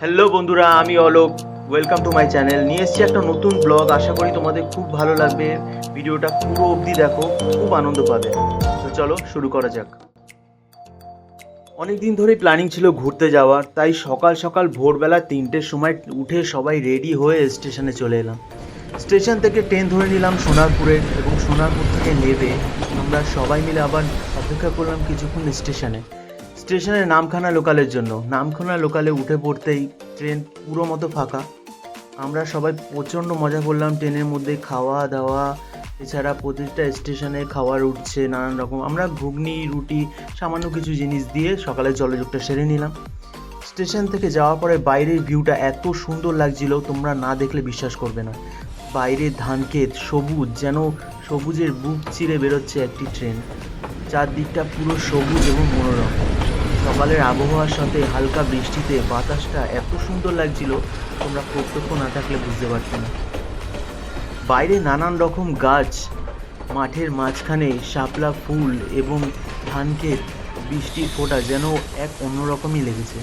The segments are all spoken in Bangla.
হ্যালো বন্ধুরা, আমি Alok. Welcome to my channel. নিয়ে এসেছি একটা নতুন ব্লগ। আশা করি তোমাদের খুব ভালো লাগবে। ভিডিওটা পুরো অবধি দেখো, খুব আনন্দ পাবে। তো চলো শুরু করা যাক। অনেক দিন ধরেই প্ল্যানিং ছিল ঘুরতে যাওয়ার, তাই সকাল সকাল ভোরবেলা 3টের সময় উঠে সবাই রেডি হয়ে স্টেশনে চলে এলাম। স্টেশন থেকে ট্রেন ধরে নিলাম সোনারপুরের, এবং সোনারপুর থেকে নেমে আমরা সবাই মিলে আবার অপেক্ষা করলাম কিছুক্ষণ স্টেশনের নামখানা লোকালের জন্য। নামখানা লোকালে উঠে পড়তেই ট্রেন পুরো মতো ফাঁকা। আমরা সবাই প্রচণ্ড মজা করলাম ট্রেনের মধ্যে, খাওয়া দাওয়া, এছাড়া প্রতিটা স্টেশনে খাবার উঠছে নানান রকম। আমরা ঘুগনি, রুটি, সামান্য কিছু জিনিস দিয়ে সকালের জলযোগটা সেরে নিলাম। স্টেশন থেকে যাওয়ার পরে বাইরের ভিউটা এত সুন্দর লাগছিল, তোমরা না দেখলে বিশ্বাস করবে না। বাইরের ধানক্ষেত সবুজ, যেন সবুজের বুক চিরে বেরোচ্ছে একটি ট্রেন। চারদিকটা পুরো সবুজ এবং মনোরম। সকালের আবহাওয়ার সাথে হালকা বৃষ্টিতে বাতাসটা এত সুন্দর লাগছিল, তোমরা প্রত্যক্ষ না থাকলে বুঝতে পারতে না। বাইরে নানান রকম গাছ, মাঠের মাঝখানে শাপলা ফুল এবং ধানক্ষেত, বৃষ্টির ফোঁটা যেন এক অন্যরকমই লেগেছে।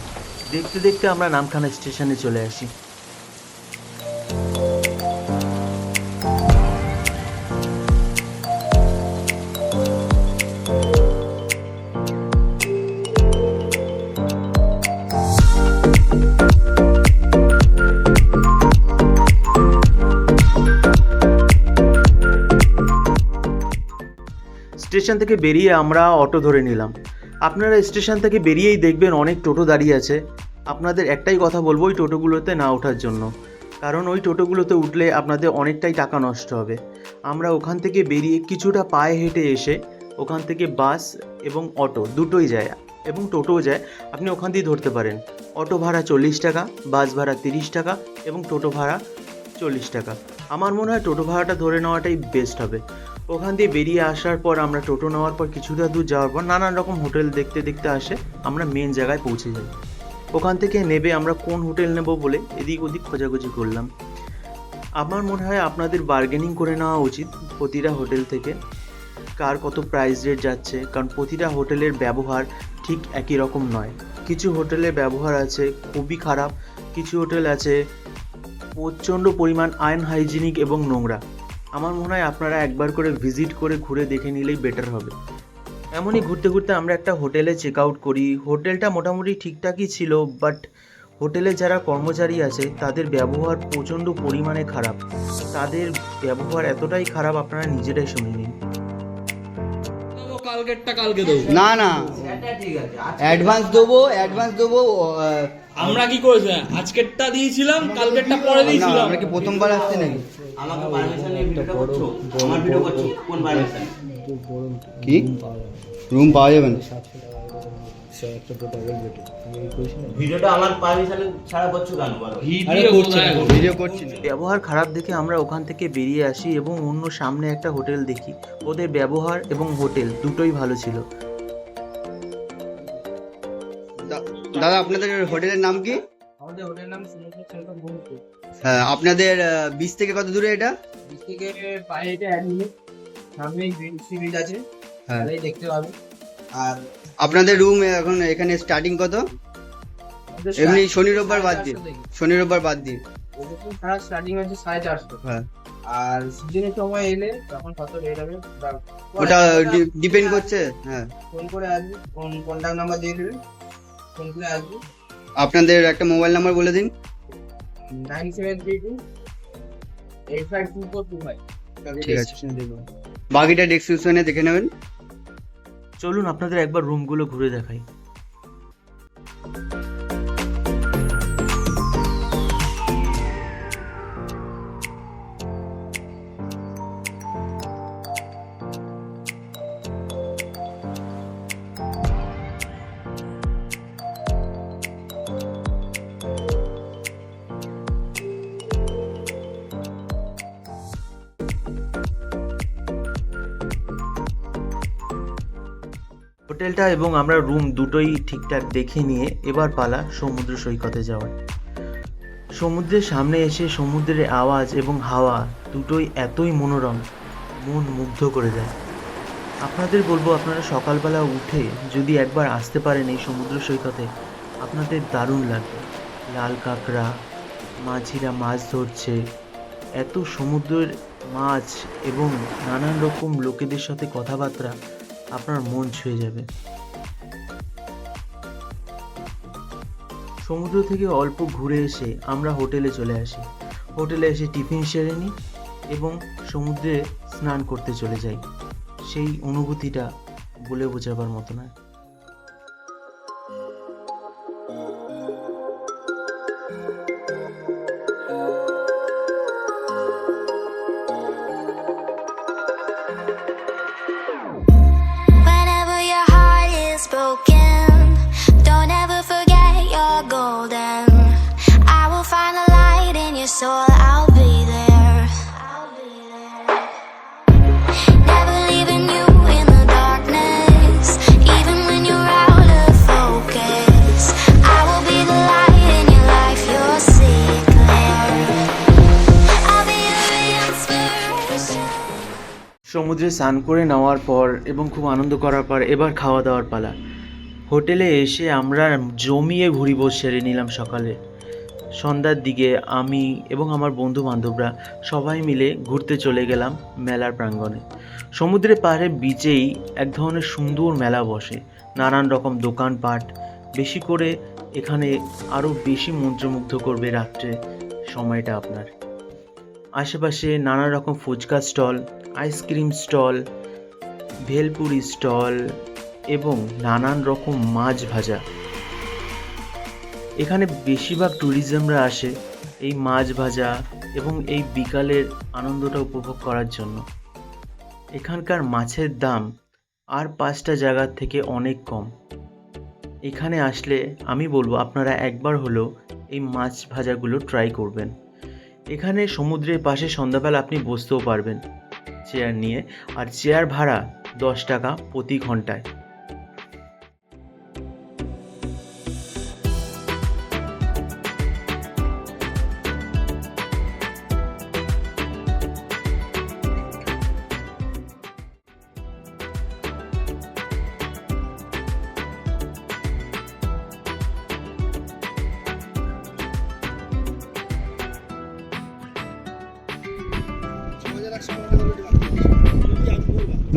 দেখতে দেখতে আমরা নামখানা স্টেশনে চলে আসি। স্টেশন থেকে বেরিয়ে আমরা অটো ধরে নিলাম। আপনারা স্টেশন থেকে বেরিয়েই দেখবেন অনেক টোটো দাঁড়িয়ে আছে। আপনাদের একটাই কথা বলবো, ওই টোটোগুলোতে না ওঠার জন্য, কারণ ওই টোটোগুলোতে উঠলে আপনাদের অনেকটাই টাকা নষ্ট হবে। আমরা ওখান থেকে বেরিয়ে কিছুটা পায়ে হেঁটে এসে ওখান থেকে বাস এবং অটো দুটোই যায়, এবং টোটোও যায়। আপনি ওখান দিয়ে ধরতে পারেন। অটো ভাড়া 40 টাকা, বাস ভাড়া 30 টাকা এবং টোটো ভাড়া 40 টাকা। আমার মনে হয় টোটো ভাড়াটা ধরে নেওয়াটাই বেস্ট হবে। ওখান দিয়ে বেরিয়ে আসার পর আমরা টোটো নেওয়ার পর কিছুটা দূর যাওয়ার পর নানান রকম হোটেল দেখতে দেখতে আসে আমরা মেন জায়গায় পৌঁছে যাই। ওখান থেকে নেবে আমরা কোন হোটেল নেব বলে এদিক ওদিক খোঁজাখুঁজি করলাম। আমার মনে হয় আপনাদের বার্গেনিং করে নেওয়া উচিত প্রতিটা হোটেল থেকে, কার কত প্রাইস রেট যাচ্ছে, কারণ প্রতিটা হোটেলের ব্যবহার ঠিক একই রকম নয়। কিছু হোটেলের ব্যবহার আছে খুবই খারাপ, কিছু হোটেল আছে প্রচণ্ড পরিমাণ আনহাইজিনিক এবং নোংরা। আমার মনে হয় আপনারা একবার করে ভিজিট করে ঘুরে দেখে নিলেই বেটার হবে। এমনই ঘুরতে ঘুরতে আমরা একটা হোটেলে চেক আউট করি। হোটেলটা মোটামুটি ঠিকঠাকই ছিল, বাট হোটেলে যারা কর্মচারী আছে তাদের ব্যবহার প্রচণ্ড পরিমাণে খারাপ। তাদের ব্যবহার এতটাই খারাপ, আপনারা নিজেরাই শুনে নিন। কালকেরটা কালকে দেবো। না না, অ্যাডভান্স দেবো। আমরা কি করেছি, আজকেরটা দিয়েছিলাম, কালকেরটা পরে না, দিয়েছিলাম। আমরা কি প্রথমবার আসছি নাকি? আমাকে পারমিশন নিয়ে ভিডিওটা করছো? আমার ভিডিও করছো কোন পারমিশন? কি রুম পাওয়া যাবে না? ভিডিওটা আমার পারমিশন ছাড়া করছো কেন বলো? ভিডিও করছি না। ব্যবহার খারাপ দেখে আমরা ওখান থেকে বেরিয়ে আসি এবং অন্য সামনে একটা হোটেল দেখি। ওদের ব্যবহার এবং হোটেল দুটোই ভালো ছিল। দাদা, আপনাদের হোটেলের নাম কি? আমাদের হোটেলের নাম সমুদ্র সৈকত বহুপুর। হ্যাঁ, আপনাদের বিচ থেকে কত দূরে এটা? বিচ থেকে পায়ে হেঁটে 1 মিনিট, সামনেই সি বিচ আছে, হ্যাঁ। তাহলেই দেখতে পাবে। আর আপনাদের রুম এখন এখানে স্টার্টিং কত? এমনি শনি রোববার বাদ দিয়ে, সারা স্টার্টিং হচ্ছে 450। হ্যাঁ, আর সিজনের সময় এলে তখন কত রেট হবে ওটা ডিপেন্ড করছে। হ্যাঁ, ফোন করে আসবে, কন্ট্যাক্ট নাম্বার দিয়ে দেবে, ফোন করে আসবে। আপনাদের একটা মোবাইল নাম্বার বলে দিন। 9732 852425। ঠিক আছে, বাকিটা ডেসক্রিপশনে দেখে নেবেন। চলুন আপনাদের একবার রুমগুলো ঘুরে দেখাই। হোটেলটা এবং আমরা রুম দুটোই ঠিকঠাক দেখে নিয়ে এবার পালা সমুদ্র সৈকতে যাওয়ার। সমুদ্রের সামনে এসে সমুদ্রের আওয়াজ এবং হাওয়া দুটোই এতই মনোরম, মন মুগ্ধ করে দেয়। আপনাদের বলবো আপনারা সকালবেলা উঠে যদি একবার আসতে পারেন এই সমুদ্র সৈকতে, আপনাদের দারুণ লাগবে। লাল কাঁকড়া, মাঝিরা মাছ ধরছে, এত সমুদ্রের মাছ এবং নানান রকম লোকেদের সাথে কথাবার্তা, আপনার মন ছুঁয়ে যাবে। সমুদ্র থেকে অল্প ঘুরে এসে আমরা হোটেলে চলে আসি। হোটেলে এসে টিফিন সেরে নিই এবং সমুদ্রে স্নান করতে চলে যাই। সেই অনুভূতিটা বলে বোঝাবার মতো নয়। Whenever your heart is broken, don't ever forget you're golden. I will find a light in your soul, I'll be there. Never leaving you in the darkness, even when you're out of focus. I will be the light in your life, you'll see it clear. I'll be your inspiration. সমুদ্রে স্নান করে নেওয়ার পর এবং খুব আনন্দ করার পর এবার খাওয়া দাওয়ার পালা। হোটেলে এসে আমরা জমিয়ে ভুরিভোজ সেরে নিলাম সকালে। সন্ধ্যার দিকে আমি এবং আমার বন্ধু বান্ধবরা সবাই মিলে ঘুরতে চলে গেলাম মেলার প্রাঙ্গণে। সমুদ্রের পাড়ে বিচেই এক ধরনের সুন্দর মেলা বসে, নানান রকম দোকানপাট। বেশি করে এখানে আরও বেশি মন্ত্রমুগ্ধ করবে রাত্রে সময়টা আপনার। আশেপাশে নানা রকম phuchka stall, ice cream stall, bhelpuri stall এবং নানান রকম মাছ ভাজা। এখানে বেশিরভাগ ট্যুরিজমরা আসে এই মাছ ভাজা এবং এই বিকালের আনন্দটা উপভোগ করার জন্য। এখানকার মাছের দাম আর 5টা জায়গার থেকে অনেক কম। এখানে আসলে আমি বলবো আপনারা একবার হলেও এই মাছ ভাজাগুলো ট্রাই করবেন। এখানে সমুদ্রের পাশে সন্ধ্যাবেলা আপনি বসতেও পারবেন চেয়ার নিয়ে, আর চেয়ার ভাড়া 10 টাকা প্রতি ঘন্টায়।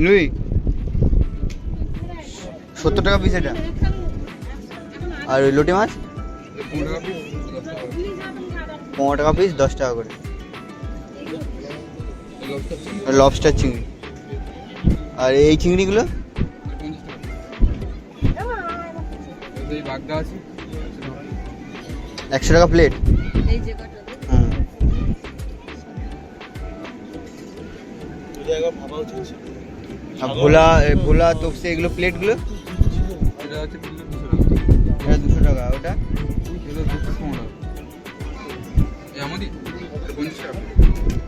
নুই 70 টাকা পিস এটা। আর ওই লোটে মাছ 15 টাকা পিস, 10 টাকা করে। লবস্টার চিংড়ি। আর এই চিংড়িগুলো 100 টাকা প্লেট। আর ভোলা তোপসে এগুলো প্লেটগুলো এটা 200 টাকা। ওটা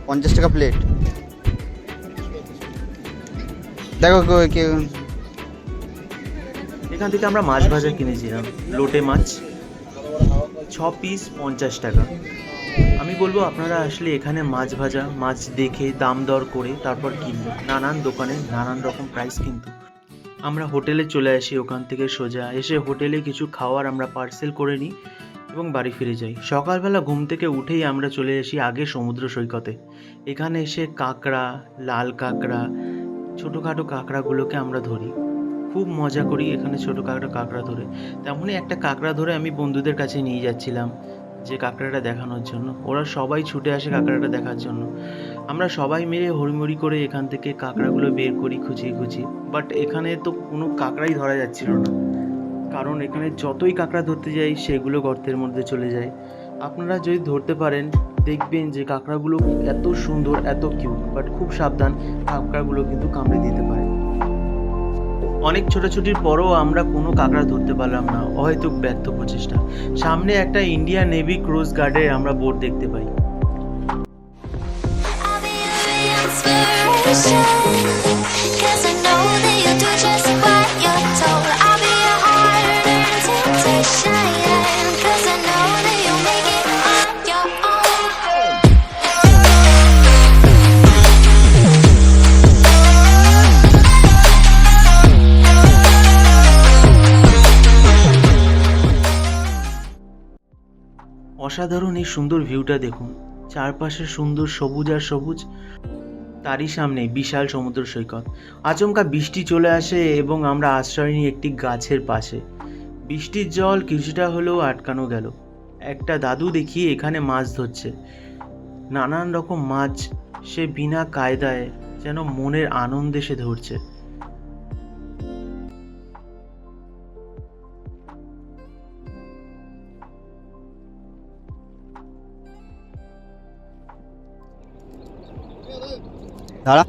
50 টাকা প্লেট। দেখো এখান থেকে আমরা মাছ ভাজা কিনেছিলাম, লোটে মাছ 6 পিস 50 টাকা। আমি বলবো আপনারা আসলে এখানে মাছ ভাজা, মাছ দেখে দাম দর করে তারপর কিনবেন। নানান দোকানে নানান রকম প্রাইস। কিন্তু আমরা হোটেলে চলে আসি, ওখান থেকে সোজা এসে হোটেলে কিছু খাওয়ার আমরা পার্সেল করে নিই এবং বাড়ি ফিরে যাই। সকালবেলা ঘুম থেকে উঠেই আমরা চলে আসি আগে সমুদ্র সৈকতে। এখানে এসে কাঁকড়া, লাল কাঁকড়া, ছোটোখাটো কাঁকড়াগুলোকে আমরা ধরি, খুব মজা করি এখানে ছোটোখাটো কাঁকড়া ধরে। তেমনই একটা কাঁকড়া ধরে আমি বন্ধুদের কাছে নিয়ে যাচ্ছিলাম যে কাঁকড়াটা দেখানোর জন্য। ওরা সবাই ছুটে আসে কাঁকড়াটা দেখার জন্য। আমরা সবাই মিলে হড়িমড়ি করে এখান থেকে কাঁকড়াগুলো বের করি খুঁচিয়ে খুঁচিয়ে। বাট এখানে তো কোনো কাঁকড়াই ধরা যাচ্ছিল না, কারণ এখানে যতই কাঁকড়া ধরতে যাই সেগুলো গর্তের মধ্যে চলে যায়। আপনারা যদি ধরতে পারেন দেখবেন যে কাঁকড়াগুলো এত সুন্দর, এত কিউট, বাট খুব সাবধান, কাঁকড়াগুলো কিন্তু কামড়ে দিতে পারে। অনেক ছোটাছুটির পরও আমরা কোনো কাঁকড়া ধরতে পারলাম না, অহেতুক ব্যর্থ প্রচেষ্টা। সামনে একটা ইন্ডিয়ান নেভি ক্রুজ গার্ডের আমরা বোট দেখতে পাই। I'll be your inspiration, 'cause I know that you'll do just what you're told. I'll be your heart and temptation, 'cause I know that you'll make it on your own. অসাধারণ এই সুন্দর ভিউটা দেখুন, চারপাশে সুন্দর সবুজ আর সবুজ, তারই সামনে বিশাল সমুদ্র সৈকত। আচমকা বৃষ্টি চলে আসে এবং আমরা আশ্রয় নিই একটি গাছের পাশে। বৃষ্টির জল কিছুটা হলেও আটকানো গেল। একটা দাদু দেখি এখানে মাছ ধরছে, নানান রকম মাছ। সে বিনা কায়দায় যেন মনের আনন্দে সে ধরছে। দাঁড়া।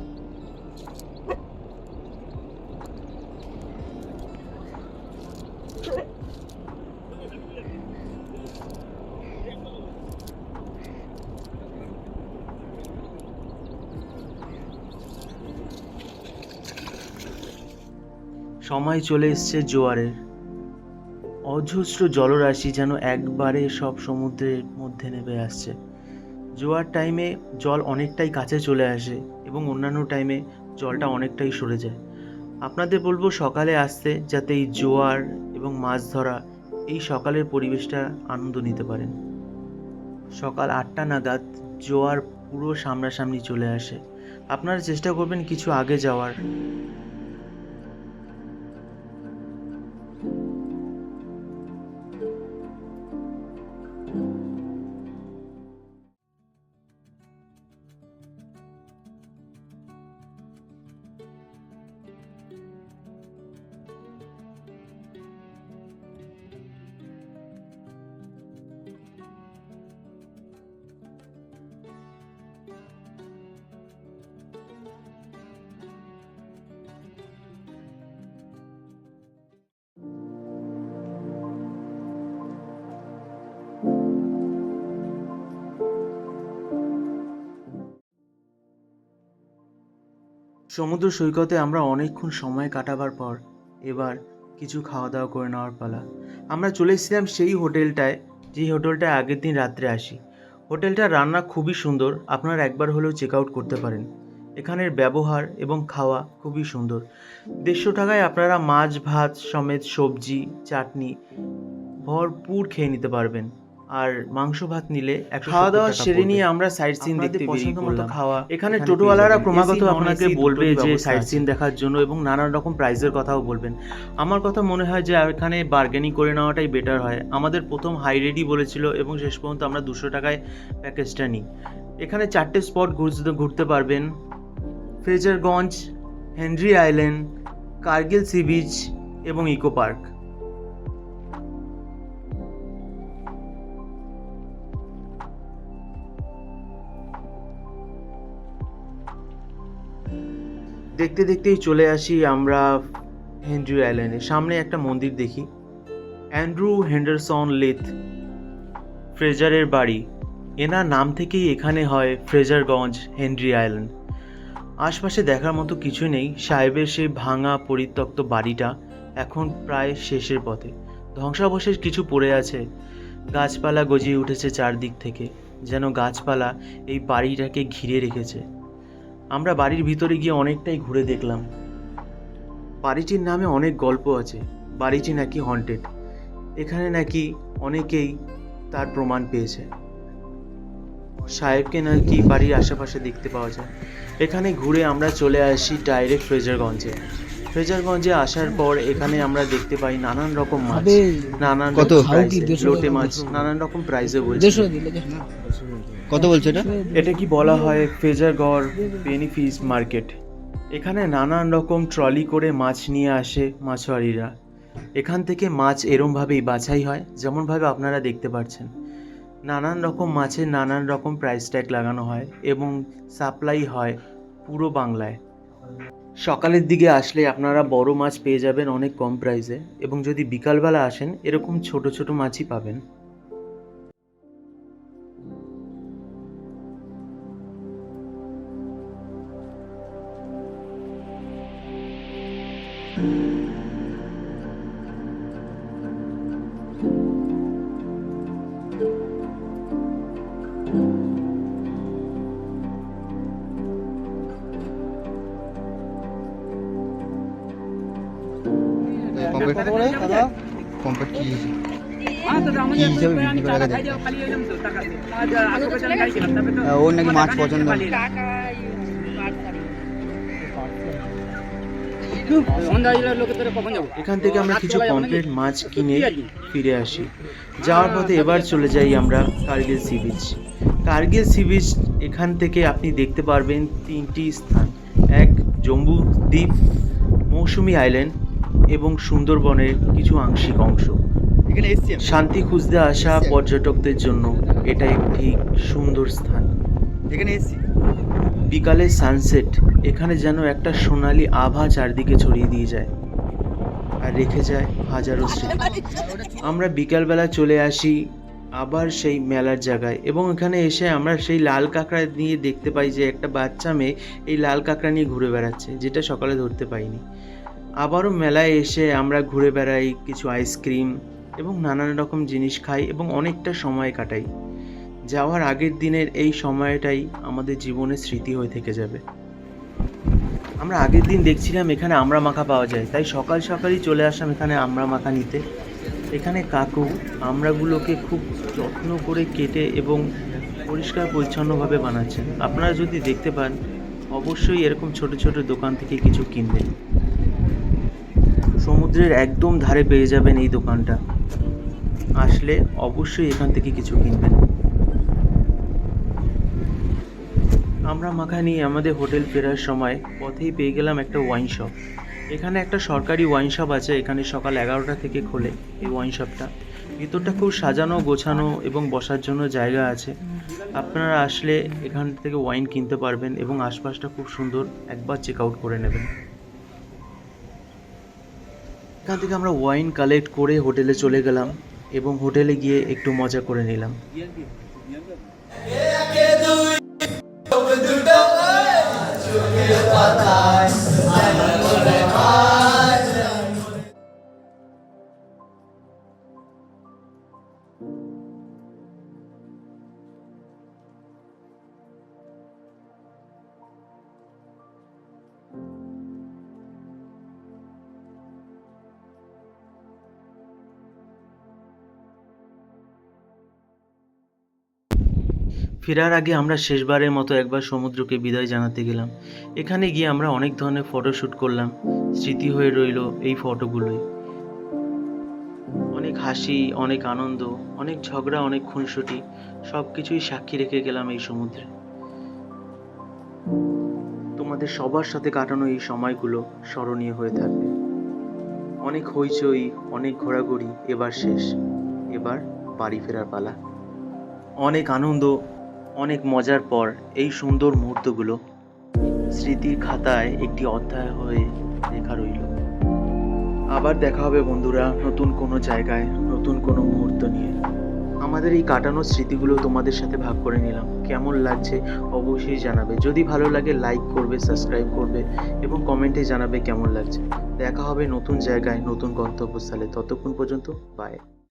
সময় চলে এসছে জোয়ারের। অজস্র জলরাশি যেন একবারে সব সমুদ্রের মধ্যে নেমে আসছে। জোয়ার টাইমে জল অনেকটাই কাছে চলে আসে এবং অন্যান্য টাইমে জলটা অনেকটাই সরে যায়। আপনাদের বলবো সকালে আসতে, যাতে এই জোয়ার এবং মাছ ধরা এই সকালের পরিবেশটা আনন্দ নিতে পারেন। সকাল 8টা নাগাদ জোয়ার পুরো সামনাসামনি চলে আসে। আপনারা চেষ্টা করবেন কিছু আগে যাওয়ার। সমুদ্র সৈকতে আমরা অনেকক্ষণ সময় কাটাবার পর এবার কিছু খাওয়া দাওয়া করে নেওয়ার পালা। আমরা চলে এসেছিলাম সেই হোটেলটায়, যেই হোটেলটায় আগের দিন রাত্রে আসি। হোটেলটার রান্না খুবই সুন্দর, আপনারা একবার হলেও চেক আউট করতে পারেন। এখানের ব্যবহার এবং খাওয়া খুবই সুন্দর। 150 টাকায় আপনারা মাছ ভাত সমেত সবজি চাটনি ভরপুর খেয়ে নিতে পারবেন। আর মাংস ভাত নিলে খাওয়া দাওয়া সেরে নিয়ে আমরা সাইট সিন দেখতে বেরিয়ে পড়লাম। এখানে টোটোওয়ালারা ক্রমাগত আপনাকে বলবে যে সাইট সিন দেখার জন্য এবং নানান রকম প্রাইসের কথাও বলবেন। আমার কথা মনে হয় যে এখানে বার্গেনিং করে নেওয়াটাই বেটার হয়। আমাদের প্রথম হাই রেটই বলেছিল এবং শেষ পর্যন্ত আমরা 200 টাকায় প্যাকেজটা নিই। এখানে 4টে স্পট ঘুরতে পারবেন: Fraserganj, Henry island, Kargil sea beach এবং ইকো পার্ক। দেখতে দেখতেই চলে আসি আমরা হেনরি আইল্যান্ডে। সামনে একটা মন্দির দেখি, অ্যান্ড্রু হেন্ডারসন লিথ, ফ্রেজারের বাড়ি। এনার নাম থেকেই এখানে হয় ফ্রেজারগঞ্জ হেনরি আইল্যান্ড। আশপাশে দেখার মতো কিছু নেই। সাহেবের সেই ভাঙা পরিত্যক্ত বাড়িটা এখন প্রায় শেষের পথে, ধ্বংসাবশেষ কিছু পড়ে আছে। গাছপালা গজিয়ে উঠেছে চারদিক থেকে, যেন গাছপালা এই বাড়িটাকে ঘিরে রেখেছে। আমরা বাড়ির ভিতরে গিয়ে অনেকটাই ঘুরে দেখলাম। বাড়িটির নামে অনেক গল্প আছে। বাড়িটি নাকি হন্টেড, এখানে নাকি অনেকেই তার প্রমাণ পেয়েছে। সাহেবকে নাকি বাড়ির আশেপাশে দেখতে পাওয়া যায়। এখানে ঘুরে আমরা চলে আসি ডাইরেক্ট ফ্রেজারগঞ্জে। ফ্রেজারগঞ্জে আসার পর এখানে আমরা দেখতে পাই নানান রকম মাছ, নানান রকম প্রাইসে, লোটে মাছ নানান রকম প্রাইসে বলছে। কত বলছে এটা? এটা কি বলা হয় ফ্রেজারগড় পেনি ফিশ মার্কেট। এখানে নানান রকম ট্রলি করে মাছ নিয়ে আসে মাছুয়ারিরা। এখান থেকে মাছ এরমভাবেই বাছাই হয়, যেমনভাবে আপনারা দেখতে পাচ্ছেন। নানান রকম মাছের নানান রকম প্রাইস ট্যাগ লাগানো হয় এবং সাপ্লাই হয় পুরো বাংলায়। সকালের দিকে আসলে আপনারা বড় মাছ পেয়ে যাবেন অনেক কম প্রাইসে, এবং যদি বিকালবেলা আসেন এরকম ছোট ছোট মাছই পাবেন। কমপ্লিট কি? কি হিসাবে বিক্রি করে টাকা দেয়? ওর নাকি মাছ পছন্দ হয়। এখান থেকে আমরা কিছু পমফ্রেট মাছ কিনে ফিরে আসি। যাওয়ার পথে এবার চলে যাই আমরা Kargil sea beach. Kargil sea beach এখান থেকে আপনি দেখতে পারবেন 3টি স্থান, এক জম্বু দ্বীপ, মৌসুমী আইল্যান্ড এবং সুন্দরবনের কিছু আংশিক অংশ। এখানে এসছি আমি। শান্তি খুঁজতে আসা পর্যটকদের জন্য এটা একটি সুন্দর স্থান। এখানে এসছি। বিকালের সানসেট এখানে যেন একটা সোনালি আভা চারদিকে ছড়িয়ে দিয়ে যায় আর রেখে যায় হাজারো স্মৃতি। আমরা বিকালবেলা চলে আসি আবার সেই মেলার জায়গায় এবং এখানে এসে আমরা সেই লাল কাঁকড়া নিয়ে দেখতে পাই যে একটা বাচ্চা মেয়ে এই লাল কাঁকড়া নিয়ে ঘুরে বেড়াচ্ছে, যেটা সকালে ধরতে পাইনি। আবারও মেলায় এসে আমরা ঘুরে বেড়াই, কিছু আইসক্রিম এবং নানান রকম জিনিস খাই এবং অনেকটা সময় কাটাই। যাওয়ার আগের দিনের এই সময়টাই আমাদের জীবনের স্মৃতি হয়ে থেকে যাবে। আমরা আগের দিন দেখছিলাম এখানে আমড়া মাখা পাওয়া যায়, তাই সকাল সকালই চলে আসলাম এখানে আমড়া মাখা নিতে। এখানে কাকু আমড়াগুলোকে খুব যত্ন করে কেটে এবং পরিষ্কার পরিচ্ছন্নভাবে বানাচ্ছেন। আপনারা যদি দেখতে পান অবশ্যই এরকম ছোট ছোট দোকান থেকে কিছু কিনবেন। সমুদ্রের একদম ধারে পেয়ে যাবেন এই দোকানটা, আসলে অবশ্যই এখান থেকে কিছু কিনবেন। আমরা মাখা নিয়ে আমাদের হোটেল ফেরার সময় পথেই পেয়ে গেলাম একটা ওয়াইন শপ। এখানে একটা সরকারি ওয়াইন শপ আছে, এখানে সকাল 11টা থেকে খোলে এই ওয়াইন শপটা। ভিতরটা খুব সাজানো গোছানো এবং বসার জন্য জায়গা আছে। আপনারা আসলে এখান থেকে ওয়াইন কিনতে পারবেন এবং আশপাশটা খুব সুন্দর, একবার চেক আউট করে নেবেন। এখান থেকে আমরা ওয়াইন কালেক্ট করে হোটেলে চলে গেলাম এবং হোটেলে গিয়ে একটু মজা করে নিলাম। ফেরার আগে আমরা শেষবারের মতো একবার সমুদ্রকে বিদায় জানাতে গেলাম। এখানে গিয়ে আমরা অনেক ধরনের ফটোশ্যুট করলাম, স্মৃতি হয়ে রইল এই ফটোগুলোই। অনেক হাসি, অনেক আনন্দ, অনেক ঝগড়া, অনেক খুনসুটি, সব কিছুই সাক্ষী রেখে গেলাম এই সমুদ্রে। তোমাদের সবার সাথে কাটানো এই সময়গুলো স্মরণীয় হয়ে থাকবে। অনেক হইচই, অনেক ঘোরাঘুরি, এবার শেষ, এবার বাড়ি ফেরার পালা। অনেক আনন্দ, অনেক মজার পর এই সুন্দর মুহূর্তগুলো স্মৃতির খাতায় একটি অধ্যায় হয়ে লেখা রইল। আবার দেখা হবে বন্ধুরা নতুন কোনো জায়গায়, নতুন কোনো মুহূর্ত নিয়ে। আমাদের এই কাটানো স্মৃতিগুলো তোমাদের সাথে ভাগ করে নিলাম। কেমন লাগছে অবশ্যই জানাবে। যদি ভালো লাগে লাইক করবে, সাবস্ক্রাইব করবে এবং কমেন্টে জানাবে কেমন লাগছে। দেখা হবে নতুন জায়গায়, নতুন গন্তব্যস্থলে। ততক্ষণ পর্যন্ত বাই।